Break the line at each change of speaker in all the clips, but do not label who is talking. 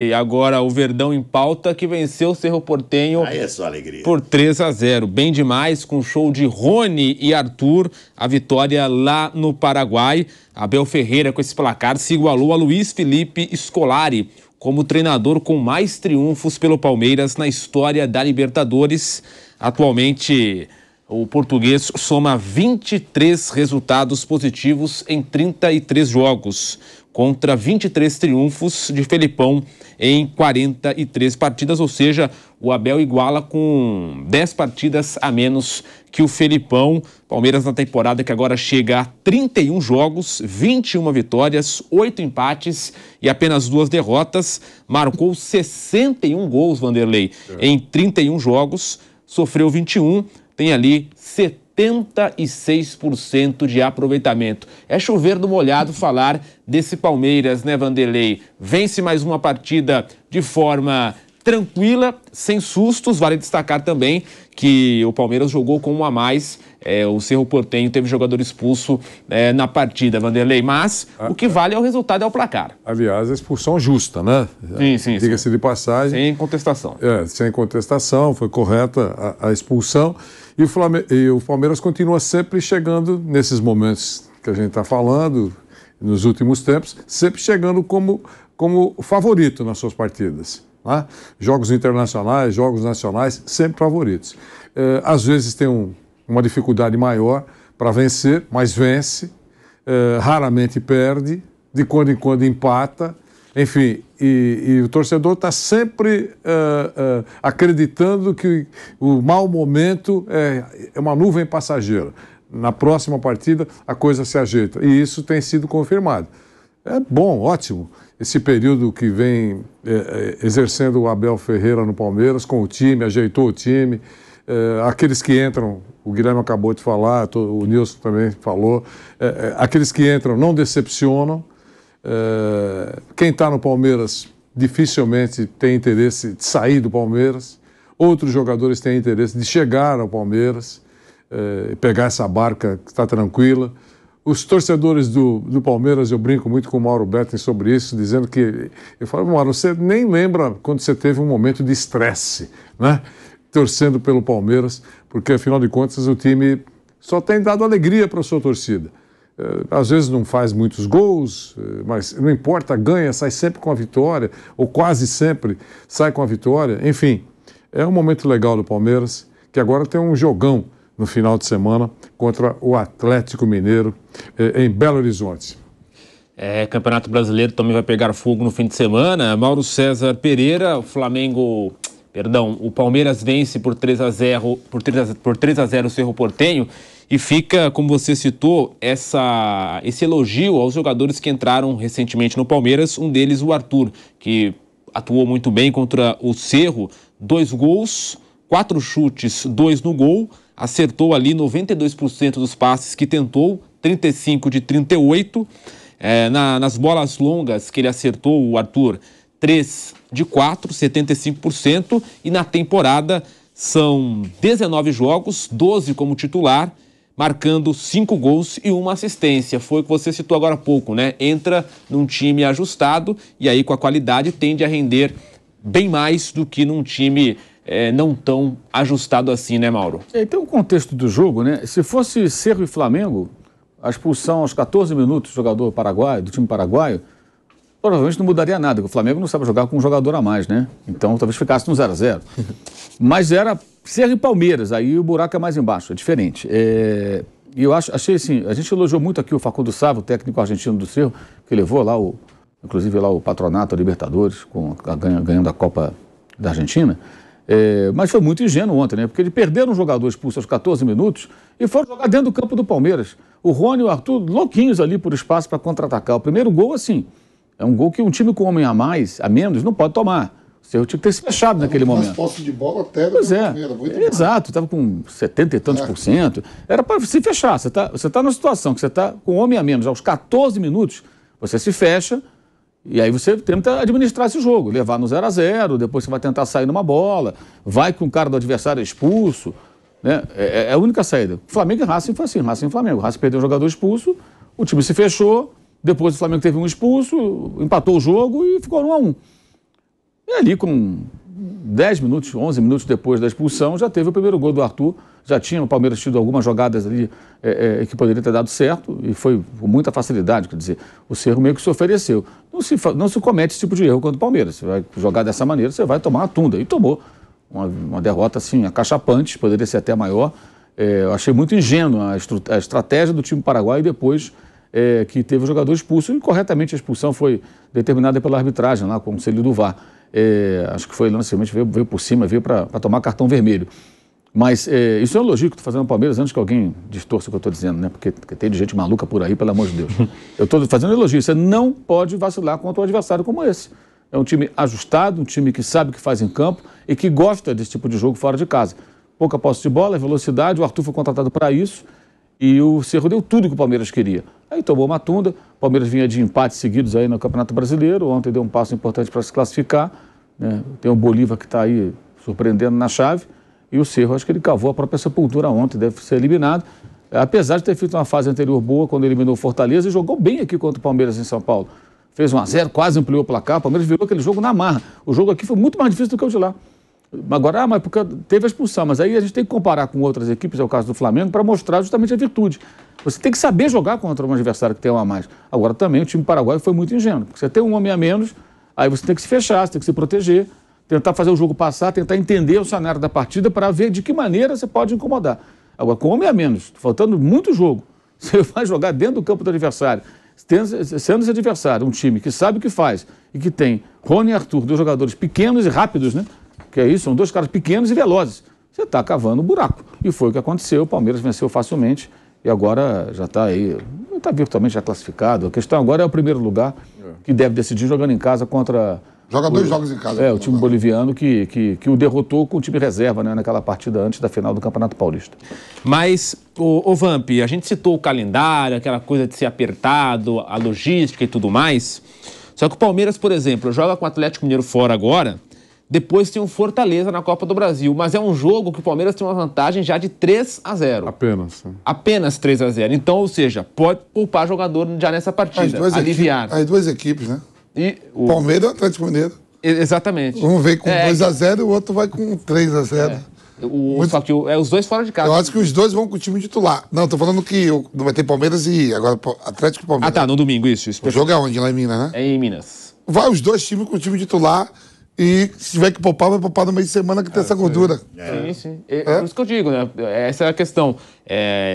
E agora o Verdão em pauta, que venceu o Cerro Porteño.
Aí é só alegria.
Por 3-0. Bem demais, com o show de Rony e Arthur. A vitória lá no Paraguai. Abel Ferreira, com esse placar, se igualou a Luiz Felipe Scolari como treinador com mais triunfos pelo Palmeiras na história da Libertadores. Atualmente, o português soma 23 resultados positivos em 33 jogos, contra 23 triunfos de Felipão em 43 partidas, ou seja, o Abel iguala com 10 partidas a menos que o Felipão. Palmeiras na temporada que agora chega a 31 jogos, 21 vitórias, 8 empates e apenas 2 derrotas. Marcou 61 gols, Vanderlei, em 31 jogos, sofreu 21, tem ali 76% de aproveitamento. É chover no molhado falar desse Palmeiras, né, Vanderlei? Vence mais uma partida de forma tranquila, sem sustos. Vale destacar também que o Palmeiras jogou com um a mais. O Cerro Porteño teve jogador expulso na partida, Vanderlei. Mas o que vale é o resultado, é o placar.
Aliás, a expulsão justa, né?
Sim.
Diga-se de passagem.
Sem contestação.
Sem contestação, foi correta a expulsão. E o Palmeiras continua sempre chegando, nesses momentos que a gente está falando, nos últimos tempos, sempre chegando como favorito nas suas partidas. Né? Jogos internacionais, jogos nacionais, sempre favoritos. Às vezes tem uma dificuldade maior para vencer, mas vence, raramente perde, de quando em quando empata. Enfim, e o torcedor está sempre acreditando que o mau momento é uma nuvem passageira. Na próxima partida, a coisa se ajeita. E isso tem sido confirmado. É bom, ótimo, esse período que vem exercendo o Abel Ferreira no Palmeiras, com o time, ajeitou o time. Aqueles que entram, o Guilherme acabou de falar, o Nilson também falou, aqueles que entram não decepcionam. Quem está no Palmeiras dificilmente tem interesse de sair do Palmeiras. Outros jogadores têm interesse de chegar ao Palmeiras, pegar essa barca que está tranquila. Os torcedores do Palmeiras, eu brinco muito com o Mauro Betting sobre isso, dizendo que... Eu falo, Mauro, você nem lembra quando você teve um momento de estresse, né? Torcendo pelo Palmeiras, porque afinal de contas o time só tem dado alegria para a sua torcida. Às vezes não faz muitos gols, mas não importa, ganha, sai sempre com a vitória, ou quase sempre sai com a vitória. Enfim, é um momento legal do Palmeiras, que agora tem um jogão no final de semana contra o Atlético Mineiro em Belo Horizonte.
Campeonato Brasileiro também vai pegar fogo no fim de semana. Mauro César Pereira, o Palmeiras vence por 3-0 o Cerro Porteño. E fica, como você citou, esse elogio aos jogadores que entraram recentemente no Palmeiras, um deles o Arthur, que atuou muito bem contra o Cerro, 2 gols, 4 chutes, 2 no gol, acertou ali 92% dos passes que tentou, 35 de 38, nas bolas longas que ele acertou, o Arthur, 3 de 4, 75%, e na temporada são 19 jogos, 12 como titular, marcando 5 gols e 1 assistência. Foi o que você citou agora há pouco, né? Entra num time ajustado e aí com a qualidade tende a render bem mais do que num time não tão ajustado assim, né, Mauro?
Tem um contexto do jogo, né? Se fosse Cerro e Flamengo, a expulsão aos 14 minutos do jogador paraguaio, do time paraguaio, provavelmente não mudaria nada, porque o Flamengo não sabe jogar com um jogador a mais, né? Então talvez ficasse no 0-0. Mas era Cerro e Palmeiras, aí o buraco é mais embaixo, é diferente. E eu achei assim, a gente elogiou muito aqui o Facundo Sávio, o técnico argentino do Cerro, que levou lá inclusive lá o Patronato, a Libertadores, ganhando a Copa da Argentina. Mas foi muito ingênuo ontem, né? Porque eles perderam um jogador expulso aos 14 minutos e foram jogar dentro do campo do Palmeiras. O Rony e o Arthur louquinhos ali por espaço para contra-atacar. O primeiro gol, assim, é um gol que um time com homem a menos, não pode tomar. O Cerro tinha que ter se fechado naquele momento.
Mais posse de bola até.
Pois exato, estava com 70 e tantos por cento. Era para se fechar. Você tá numa situação que você está com homem a menos aos 14 minutos, você se fecha e aí você tenta administrar esse jogo, levar no 0-0, depois você vai tentar sair numa bola, vai com o cara do adversário expulso, né? É a única saída. Flamengo e Racing foi assim, Racing e Flamengo. O Racing perdeu um jogador expulso, o time se fechou, depois o Flamengo teve um expulso, empatou o jogo e ficou 1-1. E ali com 10 minutos, 11 minutos depois da expulsão, já teve o primeiro gol do Arthur. Já tinha o Palmeiras tido algumas jogadas ali que poderia ter dado certo e foi com muita facilidade, quer dizer, o Cerro meio que se ofereceu. Não se comete esse tipo de erro contra o Palmeiras. Você vai jogar dessa maneira, você vai tomar uma tunda. E tomou uma derrota assim, acachapante, poderia ser até maior. Eu achei muito ingênua a estratégia do time paraguaio depois que teve o jogador expulso. E corretamente a expulsão foi determinada pela arbitragem lá, com o conselho do VAR. Acho que foi lançamento, veio por cima, veio para tomar cartão vermelho. Mas isso é um elogio que estou fazendo no Palmeiras antes que alguém distorça o que eu estou dizendo, né? Porque tem gente maluca por aí, pelo amor de Deus. Eu estou fazendo um elogio. Você não pode vacilar contra um adversário como esse. É um time ajustado, um time que sabe o que faz em campo e que gosta desse tipo de jogo fora de casa. Pouca posse de bola, velocidade, o Arthur foi contratado para isso e o Cerro deu tudo que o Palmeiras queria. Aí tomou uma tunda, o Palmeiras vinha de empates seguidos aí no Campeonato Brasileiro, ontem deu um passo importante para se classificar, né? Tem o Bolívar que está aí surpreendendo na chave. E o Cerro, acho que ele cavou a própria sepultura ontem, deve ser eliminado. Apesar de ter feito uma fase anterior boa, quando eliminou o Fortaleza, e jogou bem aqui contra o Palmeiras em São Paulo. Fez 1-0, quase ampliou o placar, o Palmeiras virou aquele jogo na marra. O jogo aqui foi muito mais difícil do que o de lá. Agora, mas porque teve a expulsão, mas aí a gente tem que comparar com outras equipes, é o caso do Flamengo, para mostrar justamente a virtude. Você tem que saber jogar contra um adversário que tem um a mais. Agora também o time paraguaio foi muito ingênuo, porque você tem um homem a menos, aí você tem que se fechar, você tem que se proteger, tentar fazer o jogo passar, tentar entender o cenário da partida para ver de que maneira você pode incomodar. Agora, com homem a menos, faltando muito jogo, você vai jogar dentro do campo do adversário, sendo esse adversário um time que sabe o que faz e que tem Rony e Arthur, dois jogadores pequenos e rápidos, né? Que é isso, são dois caras pequenos e velozes. Você está cavando um buraco. E foi o que aconteceu, o Palmeiras venceu facilmente e agora já está aí, está virtualmente já classificado. A questão agora é o primeiro lugar que deve decidir jogando em casa contra...
Joga 2 jogos em casa.
O time boliviano que o derrotou com o time reserva, né, naquela partida antes da final do Campeonato Paulista.
Mas, ô Vamp, a gente citou o calendário, aquela coisa de ser apertado, a logística e tudo mais. Só que o Palmeiras, por exemplo, joga com o Atlético Mineiro fora agora, depois tem o Fortaleza na Copa do Brasil. Mas é um jogo que o Palmeiras tem uma vantagem já de 3-0.
Apenas.
Apenas 3-0. Então, ou seja, pode poupar jogador já nessa partida, aliviar.
As duas equipes, né?
O
Palmeiras e o Atlético Mineiro.
Exatamente.
Um vem com 2-0 e o outro vai com 3-0.
Só que os dois fora de casa.
Eu acho que os dois vão com o time titular. Não, tô falando que vai ter Palmeiras e agora Atlético e Palmeiras.
Ah, tá, no domingo, isso.
O jogo é onde? Lá em Minas, né?
É em Minas.
Vai os dois times com o time titular e se tiver que poupar, vai poupar no meio de semana que tem essa gordura.
Sim. Por isso que eu digo, né? Essa é a questão.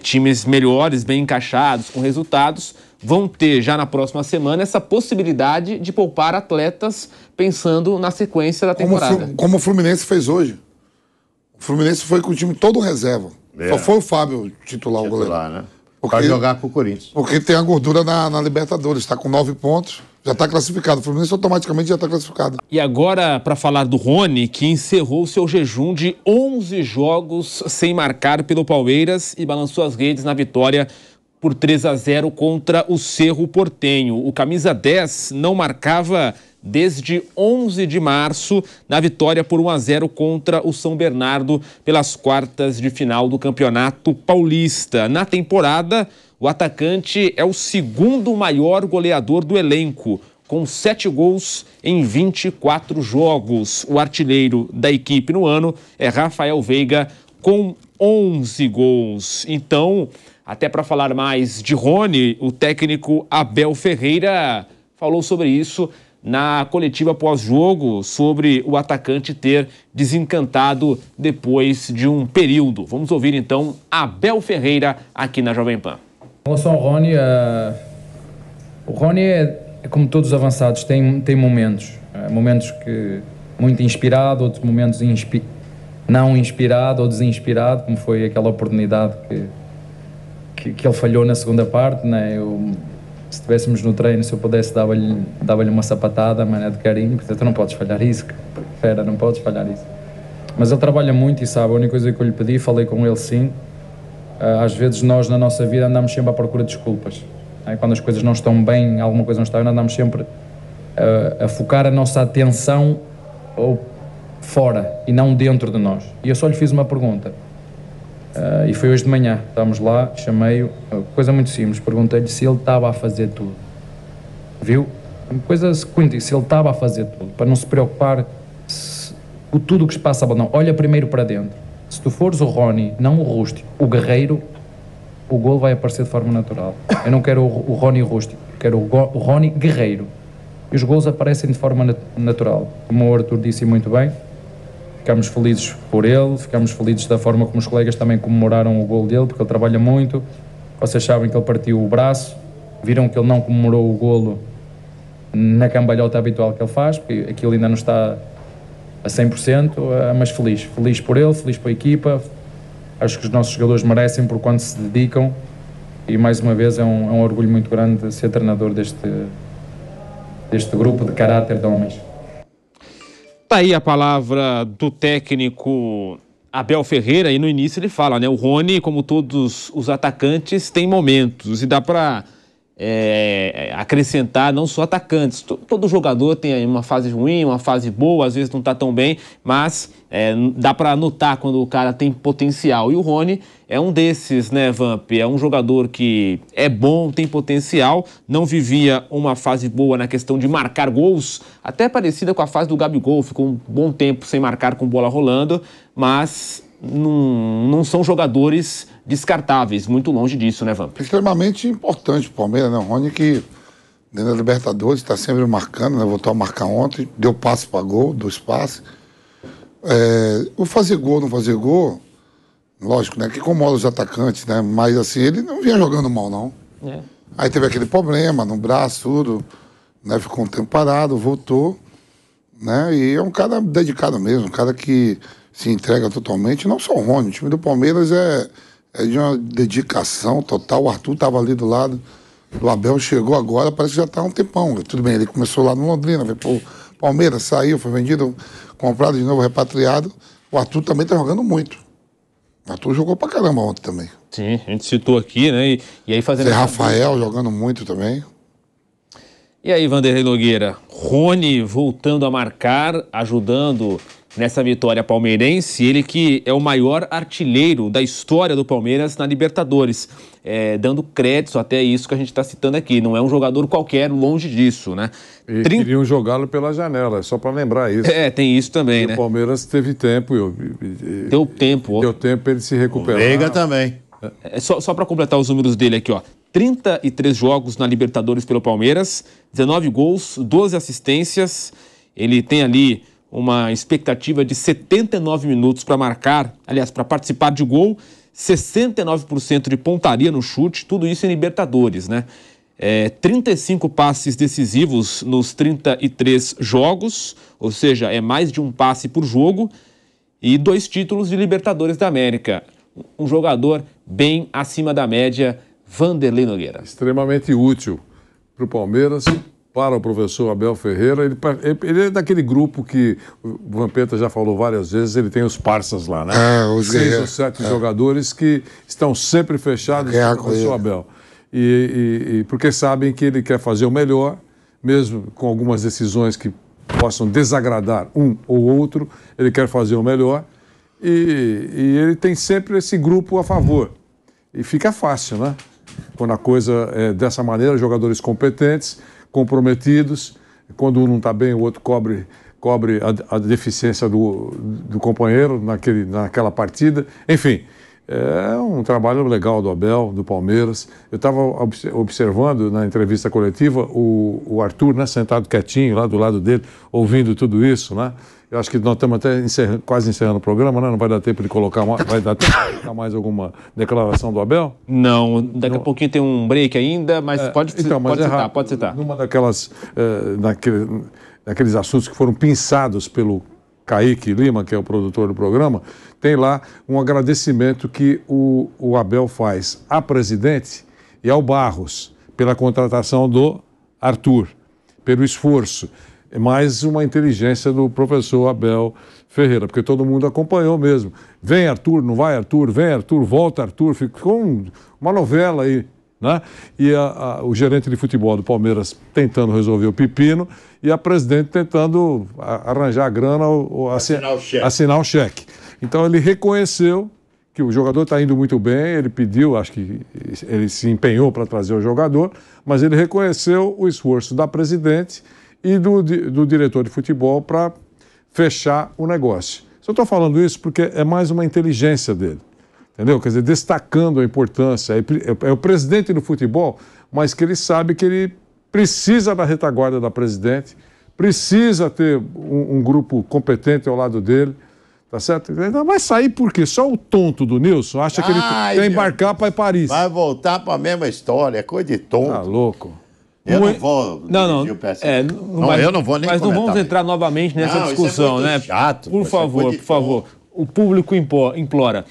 Times melhores, bem encaixados, com resultados, vão ter já na próxima semana essa possibilidade de poupar atletas pensando na sequência da temporada.
Como o Fluminense fez hoje. O Fluminense foi com o time todo reserva. Só foi o Fábio titular, o goleiro.
Né? Para jogar com o Corinthians.
Porque tem a gordura na Libertadores. Está com 9 pontos, já está classificado. O Fluminense automaticamente já está classificado.
E agora, para falar do Rony, que encerrou seu jejum de 11 jogos sem marcar pelo Palmeiras e balançou as redes na vitória por 3-0 contra o Cerro Porteño. O camisa 10 não marcava desde 11 de março na vitória por 1-0 contra o São Bernardo pelas quartas de final do Campeonato Paulista. Na temporada, o atacante é o segundo maior goleador do elenco, com 7 gols em 24 jogos. O artilheiro da equipe no ano é Rafael Veiga, com 11 gols. Então, até para falar mais de Rony, o técnico Abel Ferreira falou sobre isso na coletiva pós-jogo, sobre o atacante ter desencantado depois de um período. Vamos ouvir então Abel Ferreira aqui na Jovem Pan.
Em relação ao Rony, o Rony é como todos os avançados, tem momentos. Momentos que muito inspirado, outros momentos não inspirado ou desinspirado, como foi aquela oportunidade que ele falhou na segunda parte, né? Se estivéssemos no treino, se eu pudesse, dava-lhe uma sapatada, mas de carinho, porque tu não podes falhar isso, fera, não podes falhar isso. Mas ele trabalha muito e sabe, a única coisa que eu lhe pedi, falei com ele sim, às vezes nós na nossa vida andamos sempre à procura de desculpas. Quando as coisas não estão bem, alguma coisa não está bem, andamos sempre a focar a nossa atenção fora e não dentro de nós. E eu só lhe fiz uma pergunta. E foi hoje de manhã, estávamos lá, chamei-o, coisa muito simples, perguntei-lhe se ele estava a fazer tudo. Viu? Coisa seguinte, se ele estava a fazer tudo, para não se preocupar tudo o que se passa a bola. Não, olha primeiro para dentro. Se tu fores o Rony, não o Rústico, o guerreiro, o golo vai aparecer de forma natural. Eu não quero o Rony Rústico, quero o Rony guerreiro. E os golos aparecem de forma natural. Como o Arthur disse muito bem, ficamos felizes por ele, ficamos felizes da forma como os colegas também comemoraram o golo dele, porque ele trabalha muito. Vocês sabem que ele partiu o braço, viram que ele não comemorou o golo na cambalhota habitual que ele faz, porque aquilo ainda não está a 100%, mas feliz por ele, feliz pela equipa. Acho que os nossos jogadores merecem por quanto se dedicam, e mais uma vez é um orgulho muito grande ser treinador deste grupo de caráter de homens.
Tá aí a palavra do técnico Abel Ferreira, e no início ele fala, né? O Rony, como todos os atacantes, tem momentos, e dá para acrescentar não só atacantes. Todo jogador tem uma fase ruim, uma fase boa, às vezes não está tão bem, mas dá para notar quando o cara tem potencial. E o Rony é um desses, né, Vamp? É um jogador que é bom, tem potencial, não vivia uma fase boa na questão de marcar gols, até parecida com a fase do Gabigol, ficou um bom tempo sem marcar com bola rolando, mas não são jogadores descartáveis, muito longe disso, né, Vamp?
Extremamente importante o Palmeiras, né? O Rony que dentro da Libertadores está sempre marcando, né? Voltou a marcar ontem, deu passe para gol, 2 passes. O fazer gol, não fazer gol, lógico, né? Que incomoda os atacantes, né? Mas assim, ele não vinha jogando mal, não. Aí teve aquele problema no braço, tudo, né? Ficou um tempo parado, voltou, né? E é um cara dedicado mesmo, um cara que se entrega totalmente. Não só o Rony, o time do Palmeiras é de uma dedicação total. O Arthur estava ali do lado do Abel, chegou agora, parece que já está há um tempão. Tudo bem, ele começou lá no Londrina, veio pro Palmeiras, saiu, foi vendido, comprado de novo, repatriado. O Arthur também está jogando muito. O Arthur jogou pra caramba ontem também.
Sim, a gente citou aqui, né? E aí fazendo...
Zé Rafael jogando muito também.
E aí, Vanderlei Nogueira, Rony voltando a marcar, ajudando nessa vitória palmeirense, ele que é o maior artilheiro da história do Palmeiras na Libertadores, dando créditos até isso que a gente está citando aqui, não é um jogador qualquer, longe disso, né?
E queriam jogá-lo pela janela, só para lembrar isso.
Tem isso também,
e
né?
O Palmeiras teve tempo.
Deu tempo
para ele se recuperar.
O Veiga também.
Só para completar os números dele aqui, ó. 33 jogos na Libertadores pelo Palmeiras, 19 gols, 12 assistências. Ele tem ali uma expectativa de 79 minutos para marcar, aliás, para participar de gol, 69% de pontaria no chute, tudo isso em Libertadores, né? 35 passes decisivos nos 33 jogos, ou seja, é mais de um passe por jogo, e 2 títulos de Libertadores da América. Um jogador bem acima da média, Vanderlei Nogueira.
Extremamente útil para o Palmeiras, para o professor Abel Ferreira. Ele é daquele grupo que o Vampeta já falou várias vezes, ele tem os parças lá, né?
Os
6 ou 7 jogadores que estão sempre fechados com o professor Abel. E porque sabem que ele quer fazer o melhor, mesmo com algumas decisões que possam desagradar um ou outro, ele quer fazer o melhor. E ele tem sempre esse grupo a favor. E fica fácil, né? Quando a coisa é dessa maneira, jogadores competentes, comprometidos, quando um não está bem, o outro cobre a deficiência do companheiro naquela partida. Enfim, é um trabalho legal do Abel, do Palmeiras. Eu estava observando na entrevista coletiva o Arthur, né, sentado quietinho lá do lado dele, ouvindo tudo isso, né? Eu acho que nós estamos até quase encerrando o programa, né? Não vai dar tempo de colocar mais, vai dar tempo de colocar mais alguma declaração do Abel?
Não, daqui a pouquinho tem um break ainda, mas pode citar.
Numa daquelas, naqueles assuntos que foram pinçados pelo Kaique Lima, que é o produtor do programa, tem lá um agradecimento que o Abel faz à presidente e ao Barros pela contratação do Arthur, pelo esforço. Mais uma inteligência do professor Abel Ferreira, porque todo mundo acompanhou mesmo. Vem Arthur, não vai Arthur, vem Arthur, volta Arthur, ficou uma novela aí, né? E o gerente de futebol do Palmeiras tentando resolver o pepino e a presidente tentando arranjar a grana ou assinar o cheque. Então ele reconheceu que o jogador está indo muito bem, ele pediu, acho que ele se empenhou para trazer o jogador, mas ele reconheceu o esforço da presidente e do diretor de futebol para fechar o negócio. Só estou falando isso porque é mais uma inteligência dele. Entendeu? Quer dizer, destacando a importância. É o presidente do futebol, mas que ele sabe que ele precisa da retaguarda da presidente, precisa ter um grupo competente ao lado dele, tá certo? Ele não vai sair por quê? Só o tonto do Nilson acha que ele quer embarcar para Paris.
Vai voltar para a mesma história, é coisa de tonto.
Tá louco.
Eu não vou.
Não.
Eu não vou nem
Mas não vamos
comentar.
entrar novamente nessa discussão,
isso é muito
né?
chato,
Por favor. O público implora.